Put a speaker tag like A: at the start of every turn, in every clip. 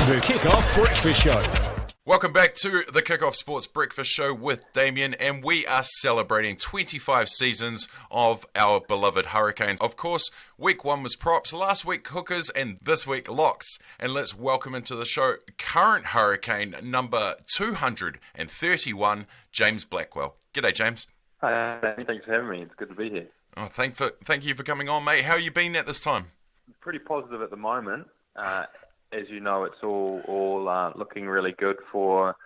A: The Kick-Off Breakfast Show.
B: Welcome back to the Kick-Off Sports Breakfast Show with Damian, and we are celebrating 25 seasons of our beloved Hurricanes. Of course, week 1 was props, last week hookers, and this week locks. And let's welcome into the show current Hurricane number 231, James Blackwell. G'day, James.
C: Hi, thanks for having me. It's good to be here.
B: Oh, thank you for coming on, mate. How you been at this time?
C: Pretty positive at the moment. As you know, it's all looking really good for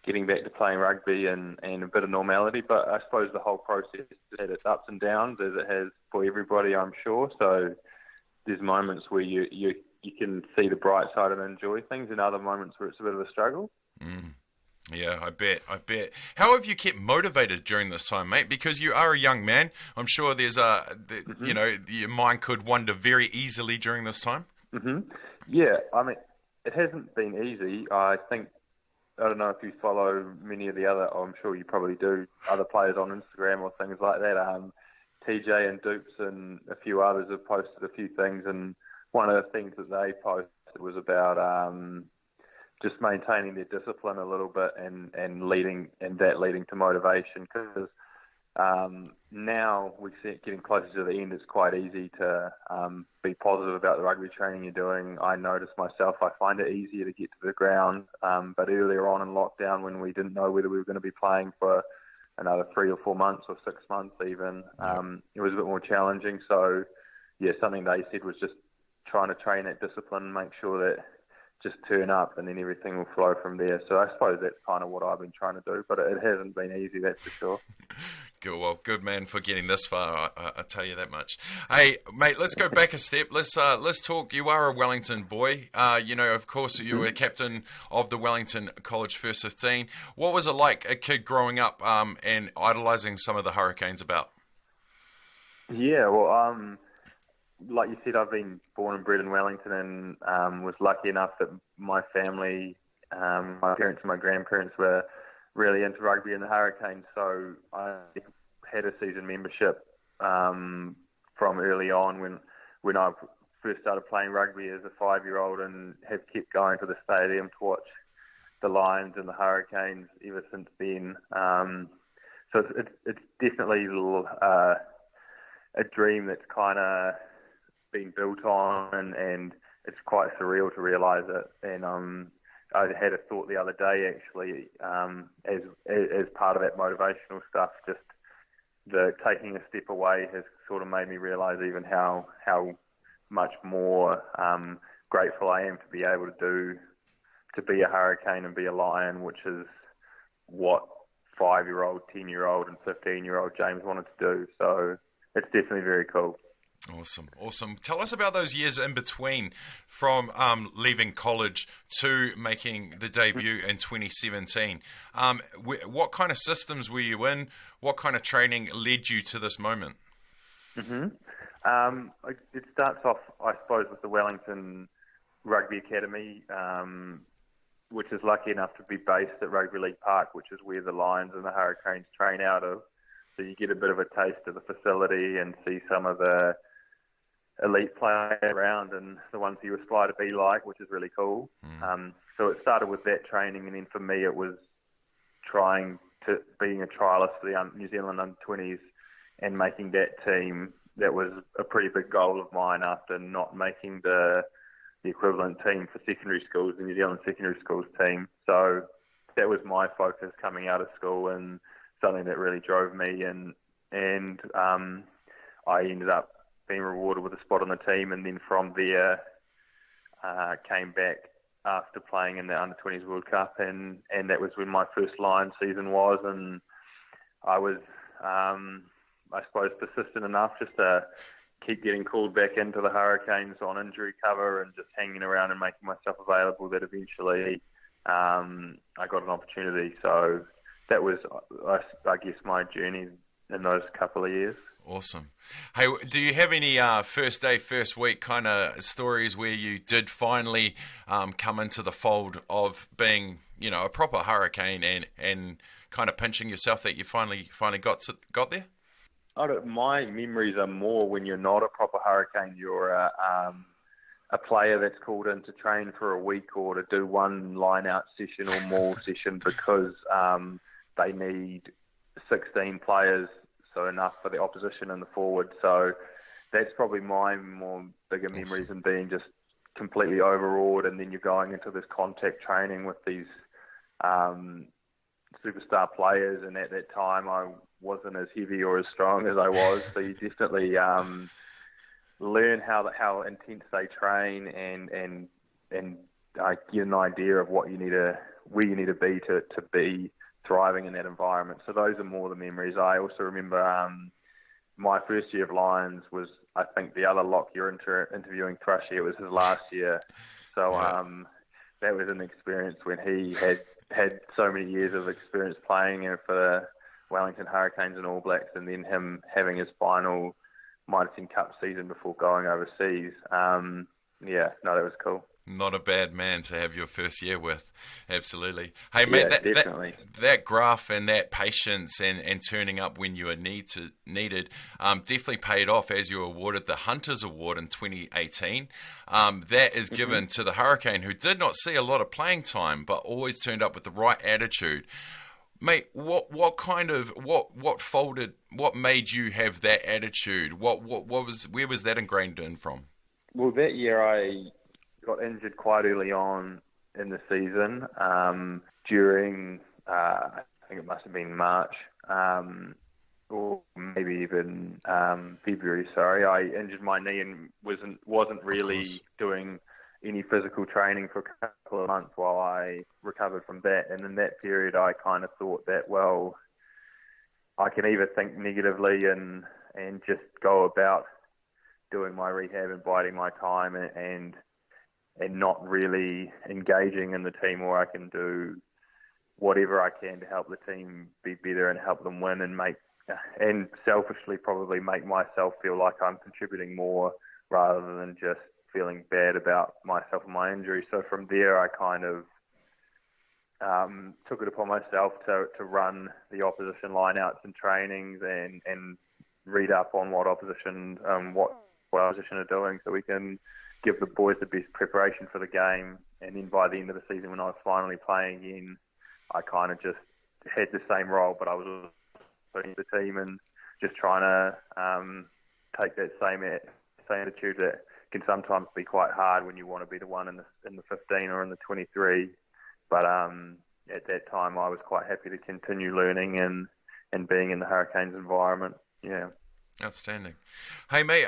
C: getting back to playing rugby and a bit of normality. But I suppose the whole process had its ups and downs, as it has for everybody, I'm sure. So there's moments where you can see the bright side and enjoy things, and other moments where it's a bit of a struggle.
B: Yeah, I bet. How have you kept motivated during this time, mate? Because you are a young man. I'm sure there's you know, your mind could wander very easily during this time.
C: Yeah, I mean, it hasn't been easy. I don't know if you follow many of the other, I'm sure you probably do, other players on Instagram or things like that. TJ and Dupes and a few others have posted a few things, and one of the things that they posted was about just maintaining their discipline a little bit and leading to motivation, because now we're getting closer to the end. It's quite easy to be positive about the rugby training you're doing. I notice myself, I find it easier to get to the ground, but earlier on in lockdown, when we didn't know whether we were going to be playing for another 3 or 4 months or 6 months even, it was a bit more challenging. So yeah, something they said was just trying to train that discipline, make sure that just turn up and then everything will flow from there. So I suppose that's kind of what I've been trying to do, but it hasn't been easy, that's for sure.
B: Good, well, good man for getting this far, I tell you that much. Hey, mate, let's go back a step. Let's talk. You are a Wellington boy. You know, of course, you were captain of the Wellington College First 15. What was it like, a kid growing up and idolising some of the Hurricanes about?
C: Yeah, well, like you said, I've been born and bred in Wellington, and was lucky enough that my family, my parents and my grandparents were really into rugby and the Hurricanes. So I had a season membership from early on when I first started playing rugby as a 5-year-old, and have kept going to the stadium to watch the Lions and the Hurricanes ever since then. So it's definitely a dream that's kind of been built on, and it's quite surreal to realise it. And I had a thought the other day, actually, as part of that motivational stuff, just the taking a step away has sort of made me realise even how much more grateful I am to be able to be a Hurricane and be a Lion, which is what 5-year-old, 10-year-old and 15-year-old James wanted to do. So it's definitely very cool.
B: Awesome. Tell us about those years in between, from leaving college to making the debut in 2017. What kind of systems were you in? What kind of training led you to this moment?
C: It starts off, I suppose, with the Wellington Rugby Academy, which is lucky enough to be based at Rugby League Park, which is where the Lions and the Hurricanes train out of. So you get a bit of a taste of the facility and see some of the elite players around and the ones you aspire to be like, which is really cool. So it started with that training, and then for me it was being a trialist for the New Zealand under-20s and making that team. That was a pretty big goal of mine after not making the equivalent team for secondary schools, the New Zealand secondary schools team. So that was my focus coming out of school, and something that really drove me, and I ended up being rewarded with a spot on the team, and then from there came back after playing in the Under-20s World Cup, and that was when my first Lions season was, and I was, I suppose, persistent enough just to keep getting called back into the Hurricanes on injury cover and just hanging around and making myself available, that eventually I got an opportunity. So that was, I guess, my journey in those couple of years.
B: Awesome. Hey, do you have any first day, first week kind of stories where you did finally come into the fold of being, you know, a proper Hurricane and kind of pinching yourself that you finally got there?
C: My memories are more when you're not a proper Hurricane. You're a player that's called in to train for a week or to do one line-out session or more session because they need 16 players, so enough for the opposition and the forward. So that's probably my more bigger memories than being just completely overawed, and then you're going into this contact training with these superstar players, and at that time I wasn't as heavy or as strong as I was, so you definitely learn how intense they train and get an idea of what you need to, where you need to be thriving in that environment. So those are more the memories. I also remember my first year of Lions was, I think, the other lock you're interviewing, Thrush. It was his last year. So that was an experience when he had so many years of experience playing for the Wellington Hurricanes and All Blacks, and then him having his final Mitre 10 Cup season before going overseas. That was cool.
B: Not a bad man to have your first year with. Absolutely. Hey, mate,
C: definitely.
B: That graph and that patience and turning up when you are needed definitely paid off as you were awarded the Hunters Award in 2018. That is given to the Hurricane, who did not see a lot of playing time, but always turned up with the right attitude. Mate, what made you have that attitude? Where was that ingrained in from?
C: Well, that year I got injured quite early on in the season. During I think it must have been March, or maybe even February. Sorry, I injured my knee and wasn't really doing any physical training for a couple of months while I recovered from that. And in that period, I kind of thought that, well, I can either think negatively and just go about doing my rehab and biding my time and not really engaging in the team, or I can do whatever I can to help the team be better and help them win and selfishly probably make myself feel like I'm contributing more rather than just feeling bad about myself and my injury. So from there, I kind of took it upon myself to run the opposition lineouts and trainings and read up on what opposition are doing, so we can give the boys the best preparation for the game. And then by the end of the season, when I was finally playing again, I kind of just had the same role, but I was putting the team and just trying to take that same attitude that can sometimes be quite hard when you want to be the one in the 15 or in the 23. But at that time, I was quite happy to continue learning and being in the Hurricanes environment. Yeah.
B: Outstanding. Hey, mate,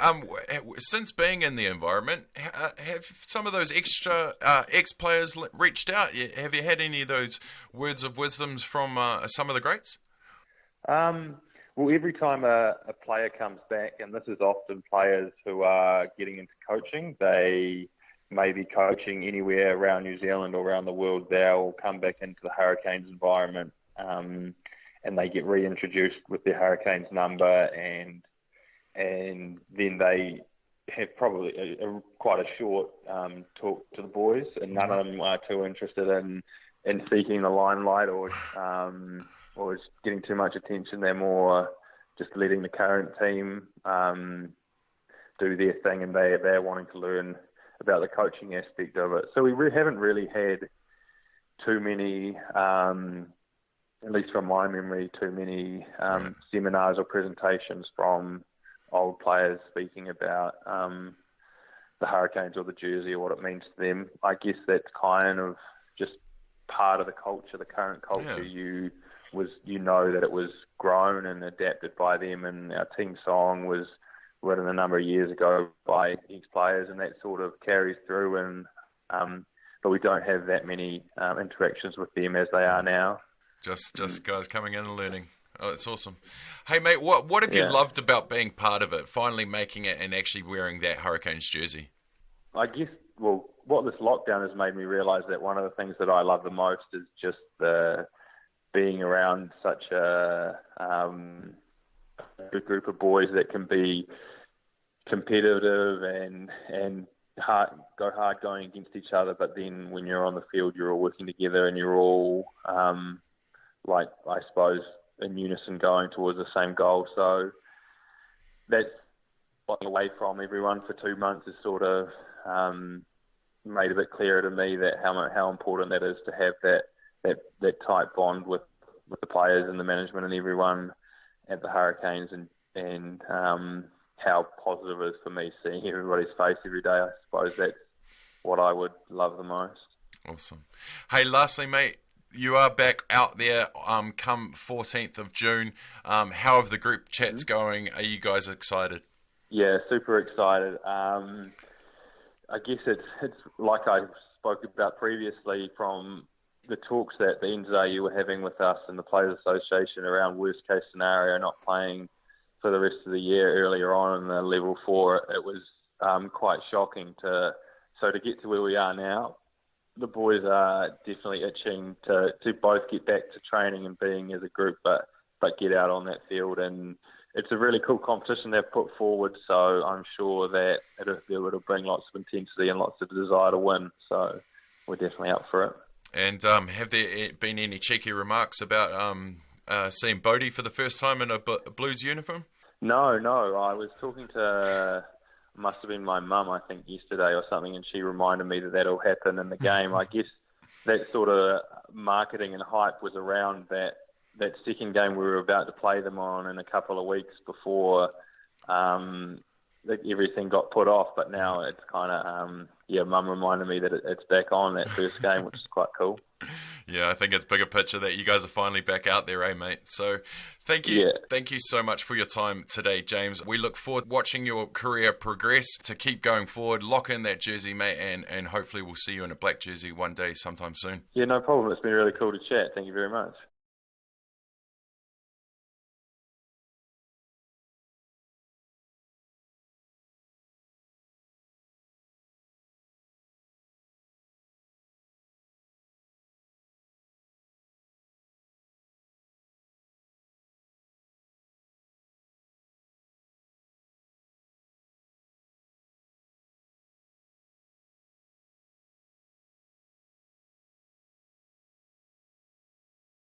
B: since being in the environment, have some of those extra ex-players reached out? Have you had any of those words of wisdoms from some of the greats?
C: Well, every time a player comes back, and this is often players who are getting into coaching, they may be coaching anywhere around New Zealand or around the world, they'll come back into the Hurricanes environment and they get reintroduced with their Hurricanes number, and then they have probably quite a short talk to the boys, and none of them are too interested in seeking the limelight or getting too much attention. They're more just letting the current team do their thing, and they're wanting to learn about the coaching aspect of it. So we haven't really had too many, at least from my memory, seminars or presentations from old players speaking about the Hurricanes or the jersey or what it means to them. I guess that's kind of just part of the culture, the current culture.
B: Yeah.
C: You know that it was grown and adapted by them, and our team song was written a number of years ago by ex-players, and that sort of carries through. And but we don't have that many interactions with them as they are now.
B: Just guys coming in and learning. Oh, that's awesome. Hey, mate, what have you loved about being part of it, finally making it and actually wearing that Hurricanes jersey?
C: I guess, well, what this lockdown has made me realise that one of the things that I love the most is just being around such a good group of boys that can be competitive and go hard going against each other, but then when you're on the field, you're all working together and you're all, I suppose, in unison going towards the same goal. So that's away from everyone for 2 months is sort of made a bit clearer to me that how important that is to have that tight bond with the players and the management and everyone at the Hurricanes, and how positive it is for me seeing everybody's face every day. I suppose that's what I would love the most.
B: Awesome. Hey, lastly, mate, you are back out there come 14th of June. How have the group chats going? Are you guys excited?
C: Yeah, super excited. I guess it's like I spoke about previously, from the talks that the NZRU were having with us and the Players Association around worst case scenario, not playing for the rest of the year earlier on in the level 4. It was quite shocking to get to where we are now. The boys are definitely itching to both get back to training and being as a group, but get out on that field. And it's a really cool competition they've put forward, so I'm sure that it'll bring lots of intensity and lots of desire to win. So we're definitely up for it. And
B: have there been any cheeky remarks about seeing Bodie for the first time in a Blues uniform?
C: No. I was talking to, must have been my mum, I think, yesterday or something, and she reminded me that all happened in the game. I guess that sort of marketing and hype was around that second game we were about to play them on in a couple of weeks before everything got put off. But now it's kind of, Mum reminded me that it's back on that first game, which is quite cool.
B: Yeah, I think it's bigger picture that you guys are finally back out there, mate? So thank you.
C: Yeah.
B: Thank you so much for your time today, James. We look forward to watching your career progress, to keep going forward, lock in that jersey, mate, and hopefully we'll see you in a black jersey one day sometime soon.
C: Yeah, no problem. It's been really cool to chat. Thank you very much.